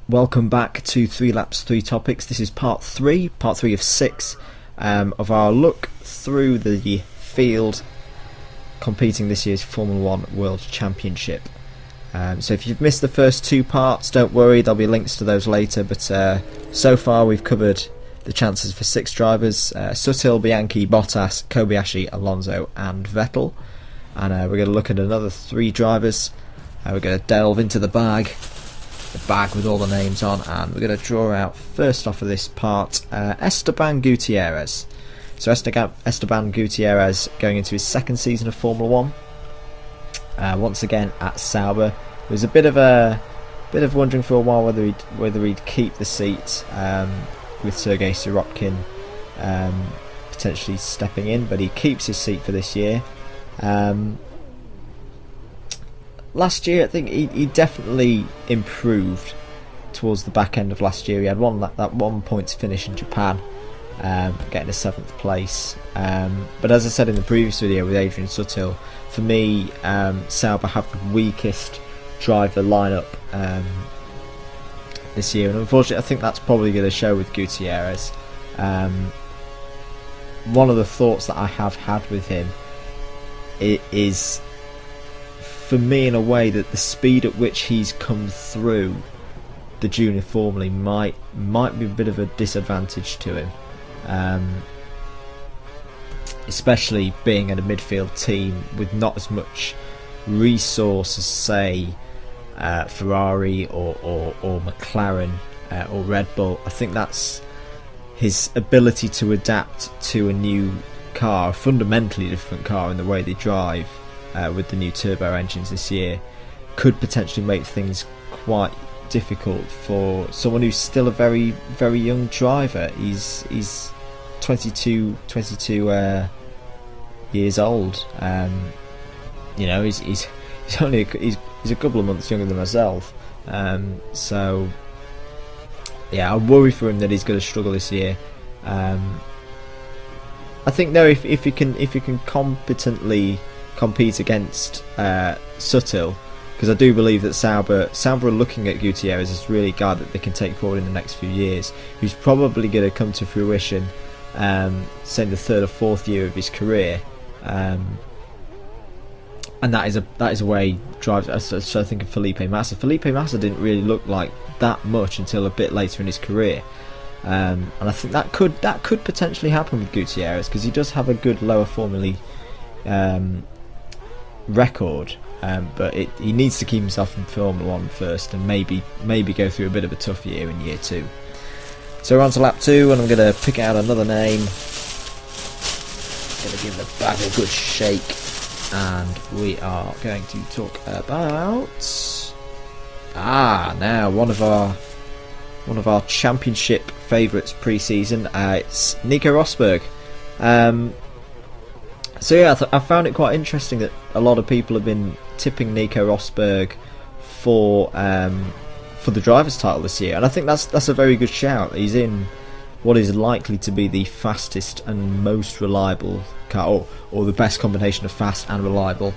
Welcome back to 3 Laps 3 Topics. This is part 3 of 6 of our look through the field competing this year's Formula 1 World Championship. So if you've missed the first 2 parts, don't worry, there'll be links to those later, but so far we've covered the chances for 6 drivers: Sutil, Bianchi, Bottas, Kobayashi, Alonso and Vettel. And we're going to look at another 3 drivers. We're going to delve into the bag with all the names on, and we're going to draw out, first off of this part, Esteban Gutierrez. So Esteban Gutierrez going into his 2nd season of Formula 1, once again at Sauber. There was a bit of wondering for a while whether he'd keep the seat with Sergei Sirotkin potentially stepping in, but he keeps his seat for this year. Last year, I think he definitely improved towards the back end of last year. He had that 1 points finish in Japan, getting a 7th place. But as I said in the previous video with Adrian Sutil, for me, Sauber have the weakest driver lineup this year, and unfortunately, I think that's probably going to show with Gutierrez. One of the thoughts that I have had with him is, for me, in a way, that the speed at which he's come through the junior formula might be a bit of a disadvantage to him, especially being in a midfield team with not as much resource as, say, Ferrari or McLaren or Red Bull. I think that's his ability to adapt to a new car, a fundamentally different car in the way they drive, with the new turbo engines this year, could potentially make things quite difficult for someone who's still a very, very young driver. He's 22 years old. He's only he's a couple of months younger than myself. So yeah, I worry for him that he's going to struggle this year. I think though, if he can competently compete against Sutil, because I do believe that Sauber are looking at Gutierrez as really a guy that they can take forward in the next few years, who's probably going to come to fruition, say in the 3rd or 4th year of his career, and that is a way he drives. So I think of Felipe Massa. Felipe Massa didn't really look like that much until a bit later in his career, and I think that could potentially happen with Gutierrez, because he does have a good lower formula record, but he needs to keep himself in Formula 1 first, and maybe go through a bit of a tough year in year 2. So we're on to lap 2, and I'm going to pick out another name. Going to give the bag a good shake, and we are going to talk about now one of our championship favourites pre-season. It's Nico Rosberg. So yeah, I found it quite interesting that a lot of people have been tipping Nico Rosberg for the driver's title this year, and I think that's a very good shout. He's in what is likely to be the fastest and most reliable car, or the best combination of fast and reliable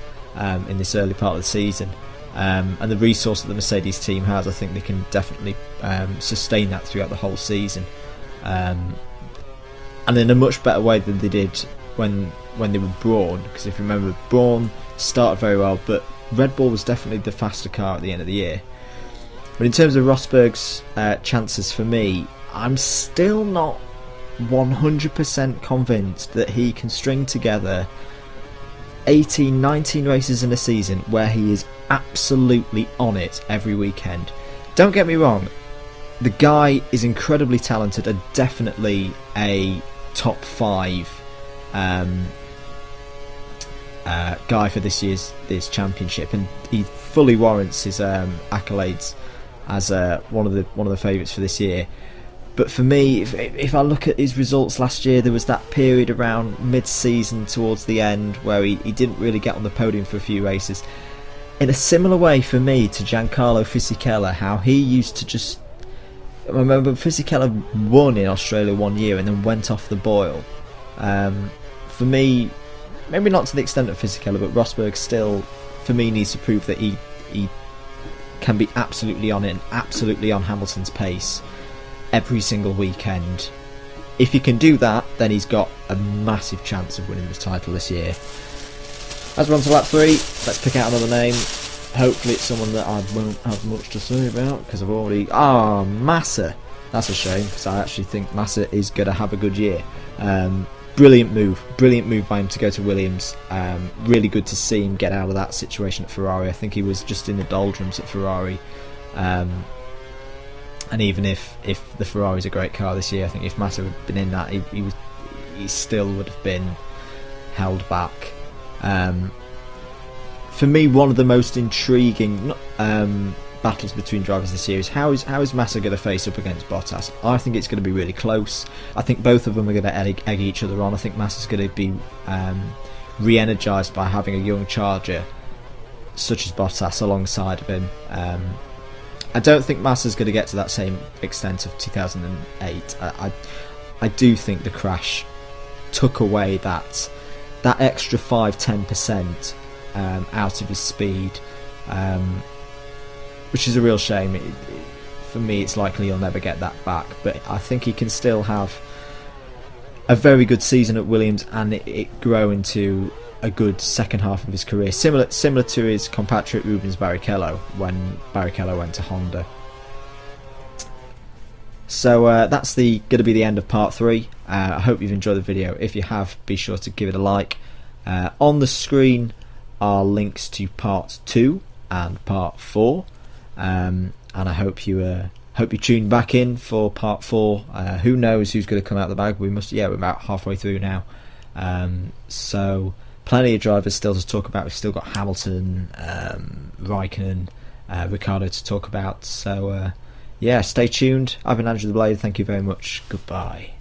in this early part of the season. And the resource that the Mercedes team has, I think they can definitely sustain that throughout the whole season, and in a much better way than they did when they were Brawn. Because if you remember, Brawn started very well, but Red Bull was definitely the faster car at the end of the year. But in terms of Rosberg's chances, for me, I'm still not 100% convinced that he can string together 18, 19 races in a season where he is absolutely on it every weekend. Don't get me wrong, the guy is incredibly talented and definitely a top 5 guy for this year's championship, and he fully warrants his accolades as one of the favourites for this year. But for me, if I look at his results last year, there was that period around mid-season towards the end where he didn't really get on the podium for a few races. In a similar way for me to Giancarlo Fisichella, how he used to just... I remember Fisichella won in Australia one year and then went off the boil. For me, maybe not to the extent of Fisichella, but Rosberg still, for me, needs to prove that he can be absolutely on it and absolutely on Hamilton's pace every single weekend. If he can do that, then he's got a massive chance of winning the title this year. As we're on to lap 3, let's pick out another name. Hopefully it's someone that I won't have much to say about, because I've already... Massa. That's a shame, because I actually think Massa is going to have a good year. Brilliant move by him to go to Williams. Really good to see him get out of that situation at Ferrari. I think he was just in the doldrums at Ferrari. And even if the Ferrari's a great car this year, I think if Massa had been in that, he still would have been held back. For me, one of the most intriguing battles between drivers this year is how is Massa going to face up against Bottas? I think it's going to be really close. I think both of them are going to egg each other on. I think Massa's going to be re-energised by having a young charger such as Bottas alongside of him. I don't think Massa's going to get to that same extent of 2008. I do think the crash took away that extra 5-10% out of his speed, which is a real shame. For me, it's likely he'll never get that back, but I think he can still have a very good season at Williams and it grow into a good second half of his career, similar to his compatriot Rubens Barrichello when Barrichello went to Honda. So that's going to be the end of part 3. I hope you've enjoyed the video. If you have, be sure to give it a like. On the screen are links to part 2 and part 4, and I hope you tune back in for part 4. Who knows who's going to come out of the bag? We're about halfway through now, so plenty of drivers still to talk about. We've still got Hamilton, Raikkonen, Ricciardo to talk about. So stay tuned. I've been Andrew the Blade. Thank you very much. Goodbye.